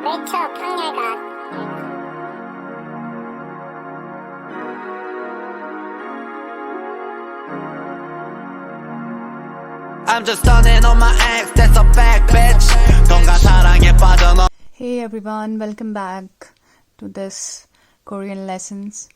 레이처 평야가 I'm just stunning on my ex, that's a fact, bitch. 돈과 사랑에 빠져 너. Hey everyone, welcome back to this Korean lessons.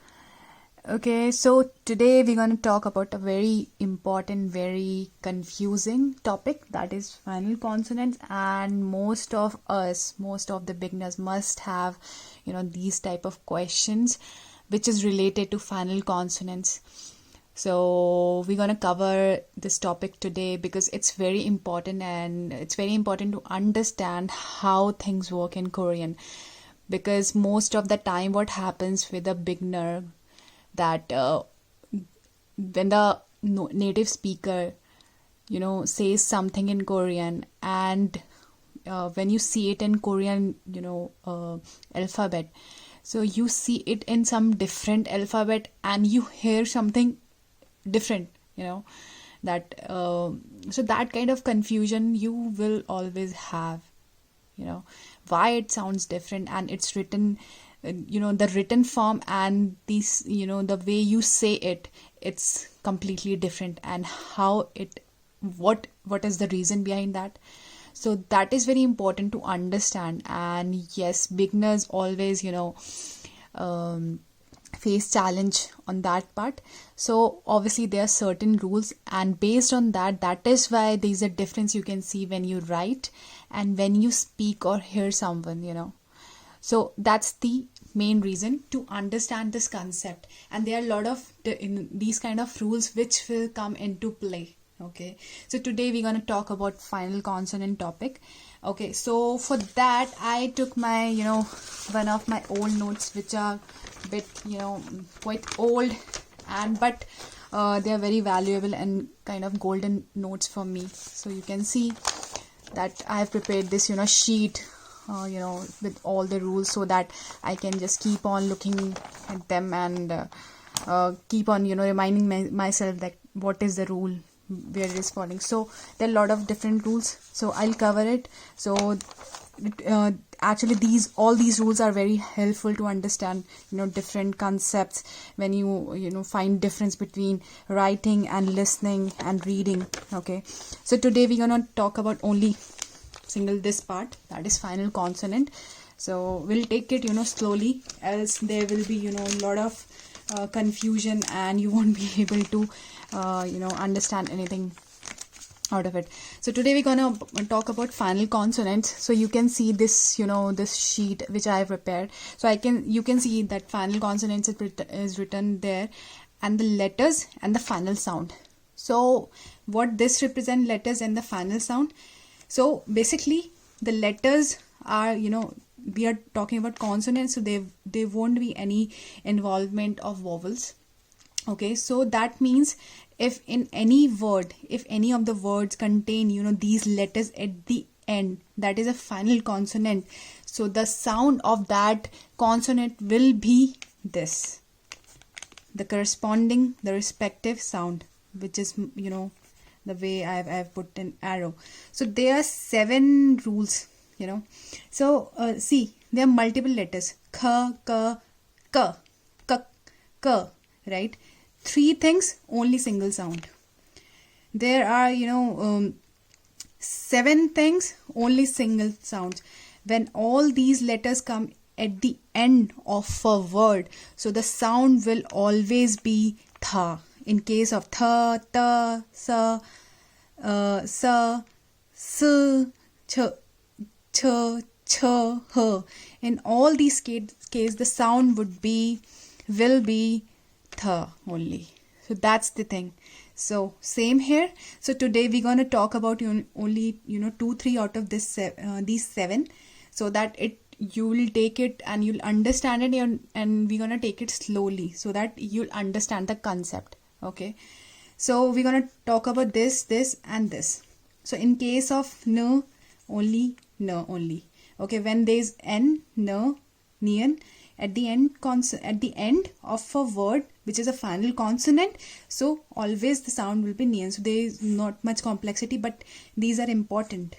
Okay, so today we're going to talk about a very important, very confusing topic, that is final consonants. And most of the beginners must have, these type of questions which is related to final consonants. So we're going to cover this topic today because it's very important, and it's very important to understand how things work in Korean, because most of the time what happens with a beginner, that when the native speaker says something in Korean, and when you see it in Korean alphabet, so you see it in some different alphabet and you hear something different, that so that kind of confusion you will always have, why it sounds different, and it's written, the written form, and these, the way you say it, it's completely different, and how it, what is the reason behind that. So that is very important to understand. And yes, beginners always face challenge on that part. So obviously there are certain rules, and based on that, that is why there's a difference you can see when you write and when you speak or hear someone. So that's the main reason to understand this concept, and there are a lot of these kind of rules which will come into play. Okay, so today we're going to talk about final consonant topic. Okay, so for that I took my one of my old notes, which are a bit quite old, and but they are very valuable and kind of golden notes for me. So you can see that I have prepared this sheet with all the rules, so that I can just keep on looking at them and keep on reminding myself that what is the rule where it is falling. So there are a lot of different rules, so I'll cover it. So actually all these rules are very helpful to understand different concepts when you find difference between writing and listening and reading. Okay, so today we're gonna talk about only single this part, that is final consonant. So we'll take it slowly, else there will be a lot of confusion, and you won't be able to understand anything out of it. So today we're gonna talk about final consonants. So you can see this this sheet which I have prepared. So you can see that final consonants is written there, and the letters and the final sound. So what this represent, letters and the final sound. So basically the letters are, we are talking about consonants, so there won't be any involvement of vowels. Okay, so that means if in any word, if any of the words contain these letters at the end, that is a final consonant. So the sound of that consonant will be this, the respective sound, which is the way I've put an arrow. So there are 7 rules, so see, there are multiple letters, kh, k, k, k, k, right? 3 things, only single sound. There are 7 things, only single sounds. When all these letters come at the end of a word, so the sound will always be tha. In case of tha, ta, sa, sa, s, ch, ch, h, in all these cases the sound will be tha only. So that's the thing. So same here. So today we're going to talk about only 2-3 out of these 7, so that you will take it and you'll understand it, and we're going to take it slowly so that you'll understand the concept. Okay, so we're going to talk about this and this. So in case of n, only n only. Okay, when there's n, n, nian at the end of a word which is a final consonant, so always the sound will be nian. So there is not much complexity, but these are important.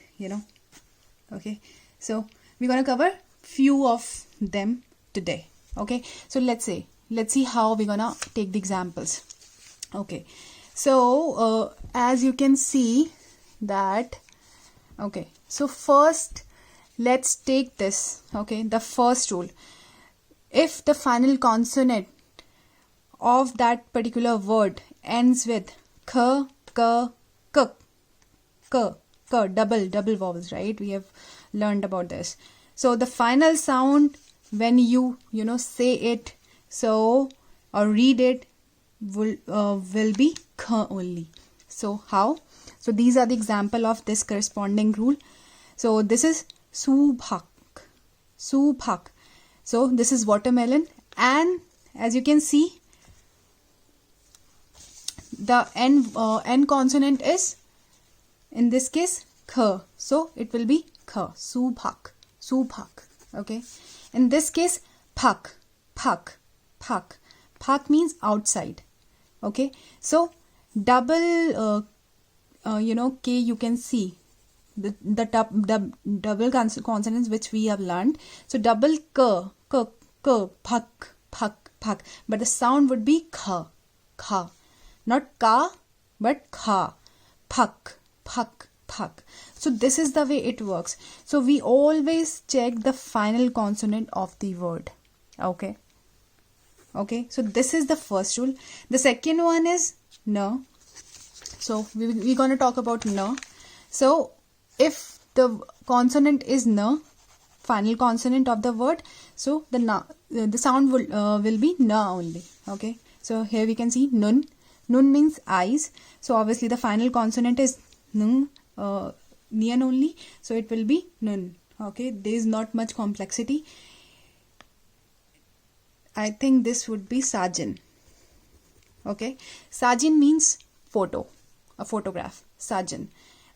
Okay, so we're going to cover few of them today. Okay, so let's see how we're gonna take the examples. Okay, so as you can see that, okay, so first let's take this. Okay, the first rule: if the final consonant of that particular word ends with k, k, k, k, k, double vowels, right? We have learned about this. So the final sound when you say it, so or read it, will be k only. So how? So these are the example of this corresponding rule. So this is subhak, subhak. So this is watermelon, and as you can see, the n consonant is in this case k, so it will be k, subhak, subhak. Okay, in this case pak, pak, pak. Pak means outside. Okay, so double k, you can see the double consonants which we have learned. So double k, k, k, pak, pak, pak, but the sound would be kha, kha, not ka but kha, pak, pak, pak. So this is the way it works. So we always check the final consonant of the word. Okay, okay, so this is the first rule. The second one is na. So we're going to talk about na. So if the consonant is na, final consonant of the word, so the sound will be na only. Okay, so here we can see nun. Nun means eyes. So obviously the final consonant is nun, nian only. So it will be nun. Okay, there is not much complexity. I think this would be sajin. Okay, sajin means photo, a photograph, sajin.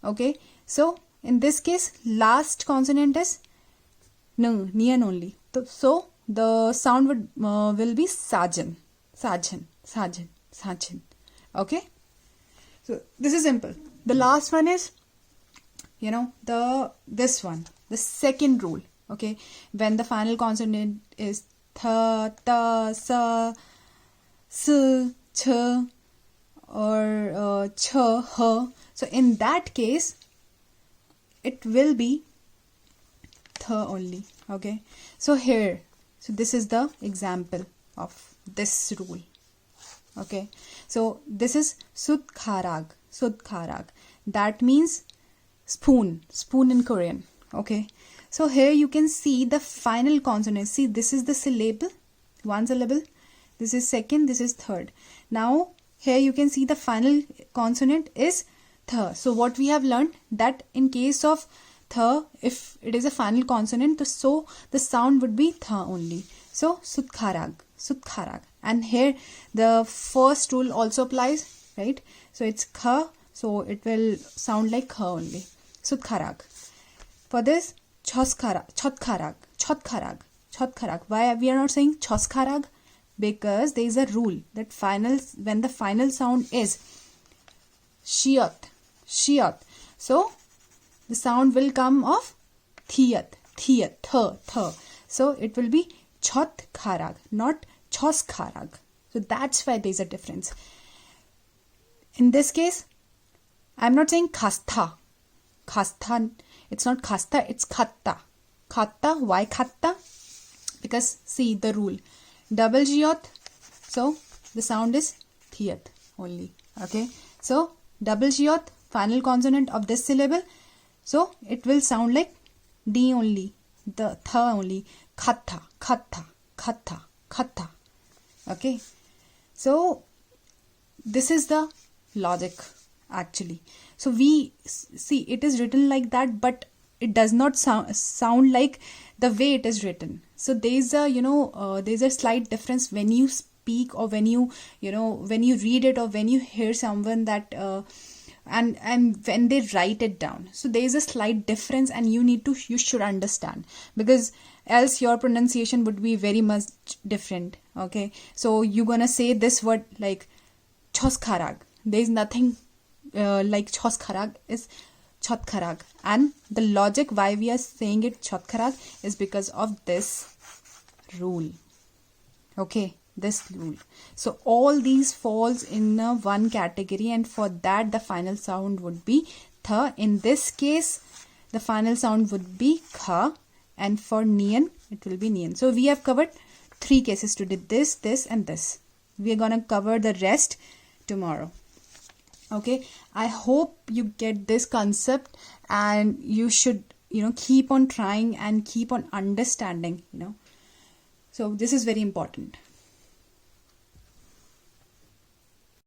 Okay, so in this case last consonant is nung, nian only. So the sound will be sajin, sajin, sajin, sajin. Okay, so this is simple. The last one is this one, the second rule. Okay, when the final consonant is tha, ta, sa, s, ch, or ch, h, so in that case it will be tha only. Okay, so here, so this is the example of this rule. Okay, so this is sudkharag, sudkharag. That means spoon, spoon in Korean. Okay, so here you can see the final consonant. See, this is the syllable, one syllable. This is second, this is third. Now here you can see the final consonant is tha. So what we have learned, that in case of tha, if it is a final consonant, so the sound would be tha only. So sudkharag, sudkharag. And here the first rule also applies, right? So it's kha, so it will sound like kha only. Sudkharag. For this, chotkarag, chotkarag, chotkarag. Why we are not saying choskharag? Because there is a rule that when the final sound is shiat, shiat, so the sound will come of thiyat, thiyat, th. So it will be chotkarag, not choskharag. So that's why there is a difference. In this case, I'm not saying khastha. Khastha, it's not khasta, it's khatta. Khatta, why khatta? Because see the rule. Double jiot, so the sound is thiyat only. Okay, so double jiot, final consonant of this syllable, so it will sound like d only, the tha only. Khatta, khatta, khatta, khatta. Okay, so this is the logic actually. So we see it is written like that, but it does not sound like the way it is written. So there's a there's a slight difference when you speak, or when you when you read it, or when you hear someone that and when they write it down. So there is a slight difference, and you should understand, because else your pronunciation would be very much different. Okay, so you're gonna say this word like choskharag. There is nothing like choskharag is chotkarag. And the logic why we are saying it chotkarag is because of this rule. Okay, this rule. So all these falls in one category, and for that the final sound would be th. In this case, the final sound would be kha, and for niyan it will be niyan. So we have covered 3 cases today: this, this, and this. We are gonna cover the rest tomorrow. Okay, I hope you get this concept, and you should keep on trying and keep on understanding. So this is very important.